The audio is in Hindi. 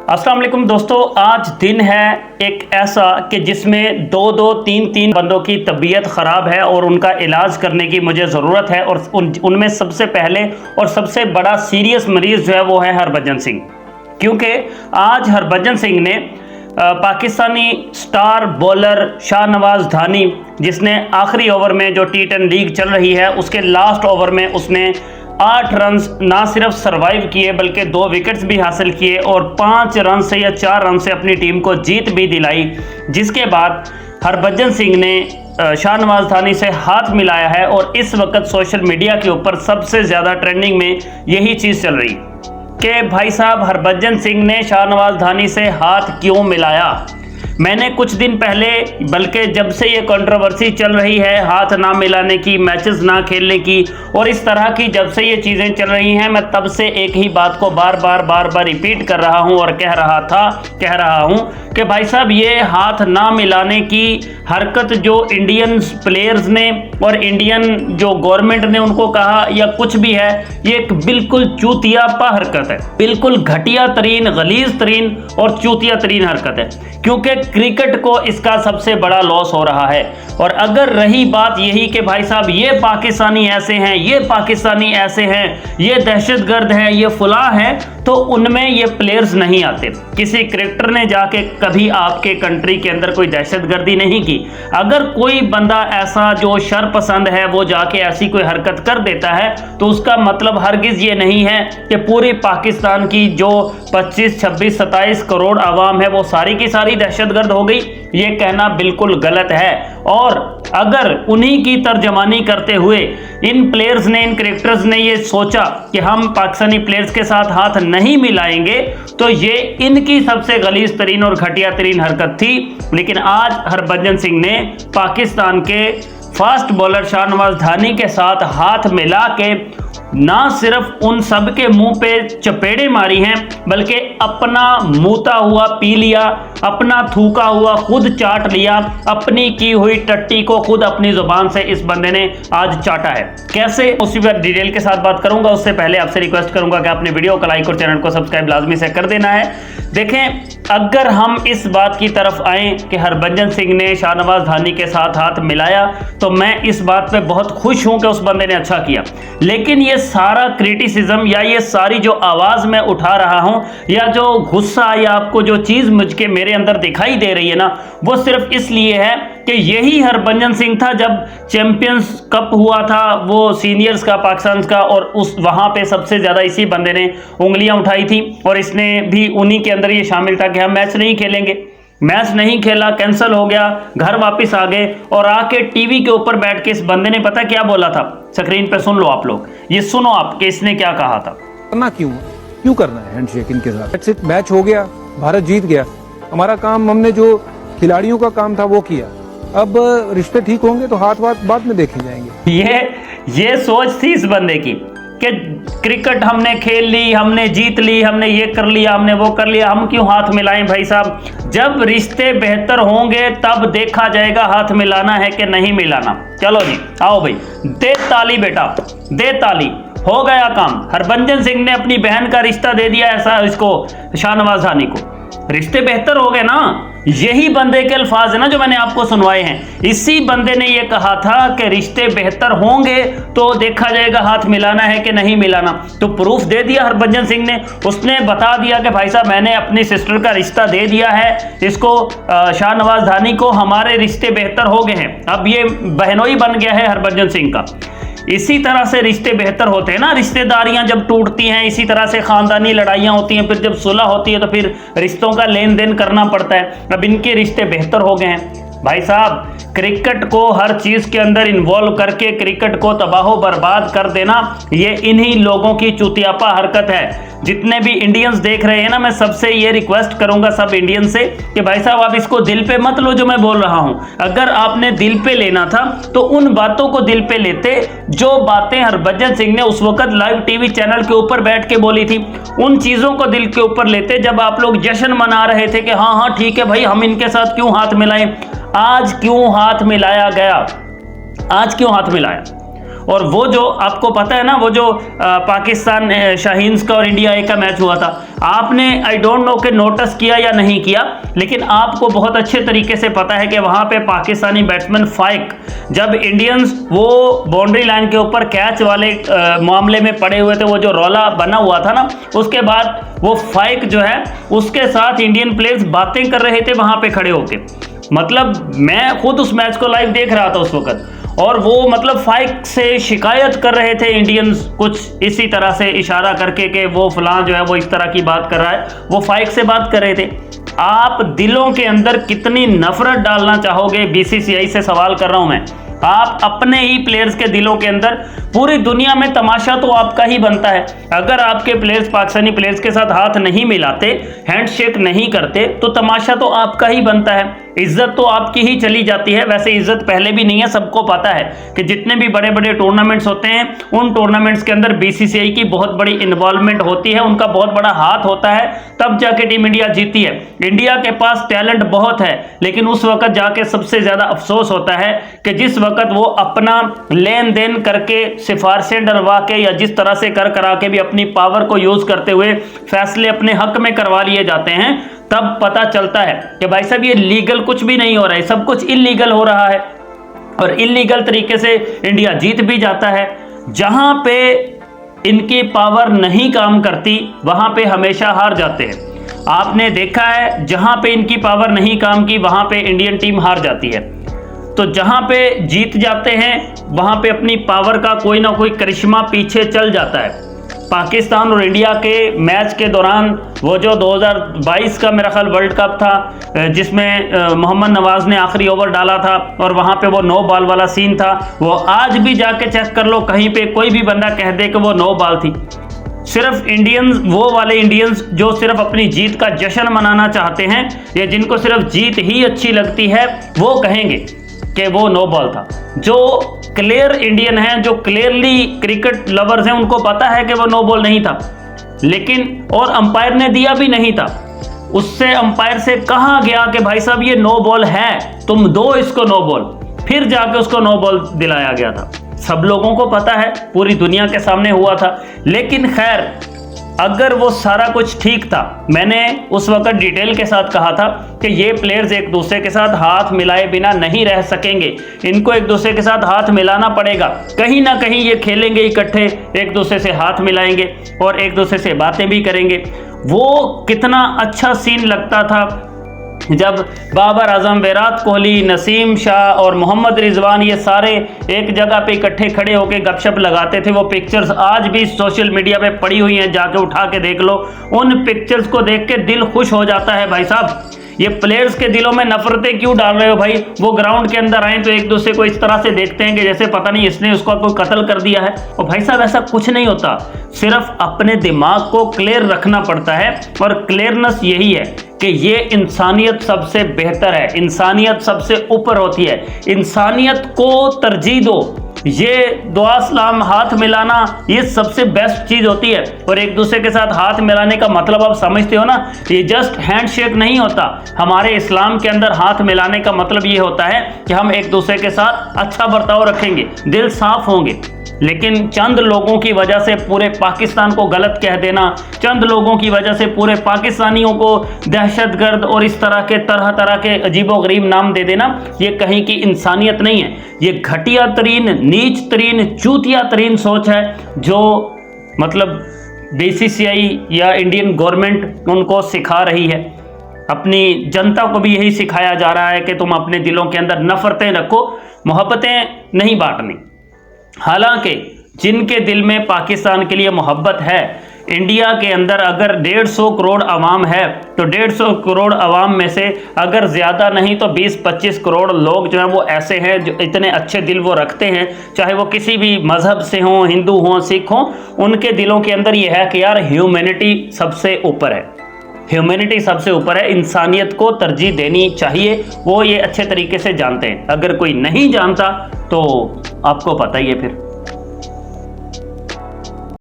अस्सलाम वालेकुम दोस्तों, आज दिन है एक ऐसा कि जिसमें दो तीन बंदों की तबीयत ख़राब है और उनका इलाज करने की मुझे ज़रूरत है। और उनमें सबसे पहले और सबसे बड़ा सीरियस मरीज़ जो है वो है हरभजन सिंह। क्योंकि आज हरभजन सिंह ने पाकिस्तानी स्टार बॉलर शाहनवाज धानी, जिसने आखिरी ओवर में जो T10 लीग चल रही है उसके लास्ट ओवर में उसने 8 रन ना सिर्फ सरवाइव किए बल्कि 2 विकेट्स भी हासिल किए और 5 रन से या 4 रन से अपनी टीम को जीत भी दिलाई। जिसके बाद हरभजन सिंह ने शाहनवाज धानी से हाथ मिलाया है और इस वक्त सोशल मीडिया के ऊपर सबसे ज़्यादा ट्रेंडिंग में यही चीज़ चल रही कि भाई साहब हरभजन सिंह ने शाहनवाज धानी से हाथ क्यों मिलाया। मैंने कुछ दिन पहले, बल्कि जब से ये कंट्रोवर्सी चल रही है हाथ ना मिलाने की, मैचेस ना खेलने की और इस तरह की, जब से ये चीज़ें चल रही हैं, मैं तब से एक ही बात को बार बार रिपीट कर रहा हूं और कह रहा हूं कि भाई साहब ये हाथ ना मिलाने की हरकत जो इंडियन प्लेयर्स ने और इंडियन जो गवर्नमेंट ने उनको कहा या कुछ भी है, ये एक बिल्कुल चूतियापा हरकत है, बिल्कुल घटिया तरीन, गलीज तरीन और चूतिया तरीन हरकत है। क्योंकि क्रिकेट को इसका सबसे बड़ा लॉस हो रहा है। और अगर रही बात यही कि भाई साहब ये पाकिस्तानी ऐसे हैं, ये पाकिस्तानी ऐसे हैं, ये दहशतगर्द हैं, ये फुला हैं, तो उनमें ये प्लेयर्स नहीं आते। किसी क्रिकेटर ने जाके कभी आपके कंट्री के अंदर कोई दहशतगर्दी नहीं की। अगर कोई बंदा ऐसा जो शर पसंद है वो जाके ऐसी कोई हरकत कर देता है तो उसका मतलब हरगिज ये नहीं है कि पूरी पाकिस्तान की जो 25, 26, 27 करोड़ आवाम है वो सारी की सारी दहशतगर्द हो गई। ये कहना बिल्कुल गलत है। और अगर उन्हीं की तर्जमानी करते हुए इन प्लेयर्स ने, इन क्रिकेटर्स ने ये सोचा कि हम पाकिस्तानी प्लेयर्स के साथ हाथ नहीं मिलाएंगे, तो ये इनकी सबसे गलीज तरीन और घटिया तरीन हरकत थी। लेकिन आज हरभजन सिंह ने पाकिस्तान के फास्ट बॉलर शाहनवाज धानी के साथ हाथ मिला के ना सिर्फ उन सब के मुंह पे चपेड़े मारी हैं, बल्कि अपना मूता हुआ पी लिया, अपना थूका हुआ खुद चाट लिया, अपनी की हुई टट्टी को खुद अपनी जुबान से इस बंदे ने आज चाटा है। कैसे, उसी पर डिटेल के साथ बात करूंगा। उससे पहले आपसे रिक्वेस्ट करूंगा कि आपने वीडियो को लाइक और चैनल को सब्सक्राइब लाजमी से कर देना है। देखें, अगर हम इस बात की तरफ आए कि हरभजन सिंह ने शाहनवाज धानी के साथ हाथ मिलाया, तो मैं इस बात पे बहुत खुश हूं कि उस बंदे ने अच्छा किया। लेकिन ये सारा क्रिटिसिज्म या ये सारी जो आवाज़ मैं उठा रहा हूं या जो गुस्सा या आपको जो चीज़ मुझके मेरे अंदर दिखाई दे रही है ना, वो सिर्फ इसलिए है कि यही हरभजन सिंह था जब चैंपियंस कप हुआ था वो सीनियर्स का, पाकिस्तान का, और वहाँ पे सबसे ज़्यादा इसी बंदे ने उंगलियां उठाई थी और इसने भी उन्हीं के अंदर ये शामिल था कि हम मैच नहीं खेलेंगे। मैच नहीं खेला, कैंसिल हो गया, घर वापस आ गए और आके टीवी के ऊपर बैठ के इस बंदे ने पता क्या बोला था, स्क्रीन पे सुन लो आप लोग, ये सुनो आप कि इसने क्या कहा था। करना क्यों करना है हैंडशेक इनके साथ। मैच हो गया, भारत जीत गया, हमारा काम, हमने जो खिलाड़ियों का काम था वो किया। अब रिश्ते ठीक होंगे तो हाथ बाद में देखे जाएंगे। ये सोच थी इस बंदे की कि क्रिकेट हमने खेल ली, हमने जीत ली, हमने ये कर लिया, हमने वो कर लिया, हम क्यों हाथ मिलाएं भाई साहब। जब रिश्ते बेहतर होंगे तब देखा जाएगा हाथ मिलाना है कि नहीं मिलाना। चलो जी, आओ भाई, दे ताली बेटा, दे ताली, हो गया काम। हरभजन सिंह ने अपनी बहन का रिश्ता दे दिया ऐसा इसको, शाहनवाज धानी को। रिश्ते बेहतर हो गए ना। यही बंदे के अल्फाज है ना जो मैंने आपको सुनवाए हैं। इसी बंदे ने ये कहा था कि रिश्ते बेहतर होंगे तो देखा जाएगा हाथ मिलाना है कि नहीं मिलाना। तो प्रूफ दे दिया हरभजन सिंह ने। उसने बता दिया कि भाई साहब मैंने अपनी सिस्टर का रिश्ता दे दिया है इसको, शाहनवाज धानी को, हमारे रिश्ते बेहतर हो गए हैं। अब ये बहनोई बन गया है हरभजन सिंह का। इसी तरह से रिश्ते बेहतर होते हैं ना, रिश्तेदारियां जब टूटती हैं, इसी तरह से खानदानी लड़ाइयां होती हैं, फिर जब सुलह होती है तो फिर रिश्तों का लेन देन करना पड़ता है। अब इनके रिश्ते बेहतर हो गए हैं। भाई साहब, क्रिकेट को हर चीज़ के अंदर इन्वॉल्व करके क्रिकेट को तबाह बर्बाद कर देना, ये इन्हीं लोगों की चूतियापा हरकत है। जितने भी इंडियंस देख रहे हैं ना, मैं सबसे ये रिक्वेस्ट करूंगा सब इंडियंस से कि भाई साहब आप इसको दिल पे मत लो जो मैं बोल रहा हूं। अगर आपने दिल पे लेना था तो उन बातों को दिल पे लेते जो बातें हरभजन सिंह ने उस वक्त लाइव टीवी चैनल के ऊपर बैठ के बोली थी। उन चीज़ों को दिल के ऊपर लेते जब आप लोग जश्न मना रहे थे कि हाँ ठीक है भाई, हम इनके साथ क्यों हाथ मिलाएं। आज क्यों हाथ मिलाया गया? आज क्यों हाथ मिलाया? और वो जो आपको पता है ना, वो जो पाकिस्तान शाहीन्स का और इंडिया ए का मैच हुआ था, आपने आई डोंट नो कि नोटिस किया या नहीं किया, लेकिन आपको बहुत अच्छे तरीके से पता है कि वहां पे पाकिस्तानी बैट्समैन फाइक, जब इंडियंस वो बाउंड्री लाइन के ऊपर कैच वाले मामले में पड़े हुए थे, वो जो रौला बना हुआ था ना, उसके बाद वो फाइक जो है उसके साथ इंडियन प्लेयर्स बातें कर रहे थे वहां पे खड़े होके। मतलब मैं खुद उस मैच को लाइव देख रहा था उस वक्त, और वो मतलब फाइक से शिकायत कर रहे थे इंडियंस, कुछ इसी तरह से इशारा करके कि वो फलां जो है वो इस तरह की बात कर रहा है, वो फाइक से बात कर रहे थे। आप दिलों के अंदर कितनी नफरत डालना चाहोगे, बीसीसीआई से सवाल कर रहा हूं मैं, आप अपने ही प्लेयर्स के दिलों के अंदर, पूरी दुनिया में तमाशा तो आपका ही बनता है। अगर आपके प्लेयर्स पाकिस्तानी प्लेयर्स के साथ हाथ नहीं मिलाते, हैंडशेक नहीं करते, तो तमाशा तो आपका ही बनता है, इज्जत तो आपकी ही चली जाती है। वैसे इज्जत पहले भी नहीं है, सबको पता है कि जितने भी बड़े बड़े टूर्नामेंट्स होते हैं उन टूर्नामेंट्स के अंदर बीसीसीआई की बहुत बड़ी इन्वॉल्वमेंट होती है, उनका बहुत बड़ा हाथ होता है, तब जाके टीम इंडिया जीती है। इंडिया के पास टैलेंट बहुत है, लेकिन उस वक्त जाके सबसे ज्यादा अफसोस होता है कि जिस वक्त वो अपना लेन देन करके, सिफारिशें डलवा के, या जिस तरह से कर करा के भी अपनी पावर को यूज करते हुए फैसले अपने हक में करवा लिए जाते हैं, तब पता चलता है कि भाई साहब ये लीगल कुछ भी नहीं हो रहा है, सब कुछ इलीगल हो रहा है, और इलीगल तरीके से इंडिया जीत भी जाता है। जहां पे इनकी पावर नहीं काम करती वहां पे हमेशा हार जाते हैं। आपने देखा है जहां पे इनकी पावर नहीं काम की वहां पे इंडियन टीम हार जाती है, तो जहां पे जीत जाते हैं वहां पे अपनी पावर का कोई ना कोई करिश्मा पीछे चल जाता है। पाकिस्तान और इंडिया के मैच के दौरान वो जो 2022 का मेरा ख्याल वर्ल्ड कप था, जिसमें मोहम्मद नवाज ने आखिरी ओवर डाला था और वहां पे वो 9 बॉल वाला सीन था, वो आज भी जाके चेक कर लो, कहीं पे कोई भी बंदा कह दे कि वो 9 बॉल थी। सिर्फ इंडियंस, वो वाले इंडियंस जो सिर्फ अपनी जीत का जश्न मनाना चाहते हैं या जिनको सिर्फ जीत ही अच्छी लगती है, वो कहेंगे कि वो 9 बॉल था। जो क्लियर इंडियन हैं, जो क्लियरली क्रिकेट लवर्स हैं, उनको पता है कि वो 9 बॉल नहीं था, लेकिन और अंपायर ने दिया भी नहीं था। उससे अंपायर से कहा गया कि भाई साहब ये 9 बॉल है, तुम दो इसको 9 बॉल, फिर जाके उसको 9 बॉल दिलाया गया था। सब लोगों को पता है, पूरी दुनिया के सामने हुआ था। लेकिन खैर, अगर वो सारा कुछ ठीक था, मैंने उस वक्त डिटेल के साथ कहा था कि ये प्लेयर्स एक दूसरे के साथ हाथ मिलाए बिना नहीं रह सकेंगे, इनको एक दूसरे के साथ हाथ मिलाना पड़ेगा, कहीं ना कहीं ये खेलेंगे इकट्ठे, एक दूसरे से हाथ मिलाएंगे और एक दूसरे से बातें भी करेंगे। वो कितना अच्छा सीन लगता था जब बाबर आजम, विराट कोहली, नसीम शाह और मोहम्मद रिजवान ये सारे एक जगह पे इकट्ठे खड़े होकर गपशप लगाते थे। वो पिक्चर्स आज भी सोशल मीडिया पे पड़ी हुई हैं, जाके उठा के देख लो। उन पिक्चर्स को देख के दिल खुश हो जाता है। भाई साहब, ये प्लेयर्स के दिलों में नफरतें क्यों डाल रहे हो भाई? वो ग्राउंड के अंदर आए तो एक दूसरे को इस तरह से देखते हैं कि जैसे पता नहीं इसने उसका कोई कत्ल कर दिया है। और भाई साहब, ऐसा कुछ नहीं होता, सिर्फ अपने दिमाग को क्लियर रखना पड़ता है, और क्लियरनेस यही है कि ये इंसानियत सबसे बेहतर है, इंसानियत सबसे ऊपर होती है, इंसानियत को तरजीह दो। ये दुआ सलाम, हाथ मिलाना, ये सबसे बेस्ट चीज होती है। और एक दूसरे के साथ हाथ मिलाने का मतलब आप समझते हो ना, ये जस्ट हैंडशेक नहीं होता। हमारे इस्लाम के अंदर हाथ मिलाने का मतलब ये होता है कि हम एक दूसरे के साथ अच्छा बर्ताव रखेंगे, दिल साफ होंगे। लेकिन चंद लोगों की वजह से पूरे पाकिस्तान को गलत कह देना, चंद लोगों की वजह से पूरे पाकिस्तानियों को दहशतगर्द और इस तरह तरह के अजीबोगरीब नाम दे देना, ये कहीं की इंसानियत नहीं है। ये घटिया तरीन, नीच तरीन, चूतिया तरीन सोच है जो मतलब बीसीसीआई या इंडियन गवर्नमेंट उनको सिखा रही है। अपनी जनता को भी यही सिखाया जा रहा है कि तुम अपने दिलों के अंदर नफरतें रखो, मोहब्बतें नहीं बांटनी। हालांकि जिनके दिल में पाकिस्तान के लिए मोहब्बत है, इंडिया के अंदर अगर 150 करोड़ आवाम है, तो 150 करोड़ आवाम में से अगर ज़्यादा नहीं तो 20-25 करोड़ लोग जो हैं वो ऐसे हैं जो इतने अच्छे दिल वो रखते हैं, चाहे वो किसी भी मज़हब से हों, हिंदू हों, सिख हों, उनके दिलों के अंदर ये है कि यार ह्यूमैनिटी सबसे ऊपर है, ह्यूमैनिटी सबसे ऊपर है, इंसानियत को तरजीह देनी चाहिए। वो ये अच्छे तरीके से जानते हैं। अगर कोई नहीं जानता तो आपको पता ही है फिर।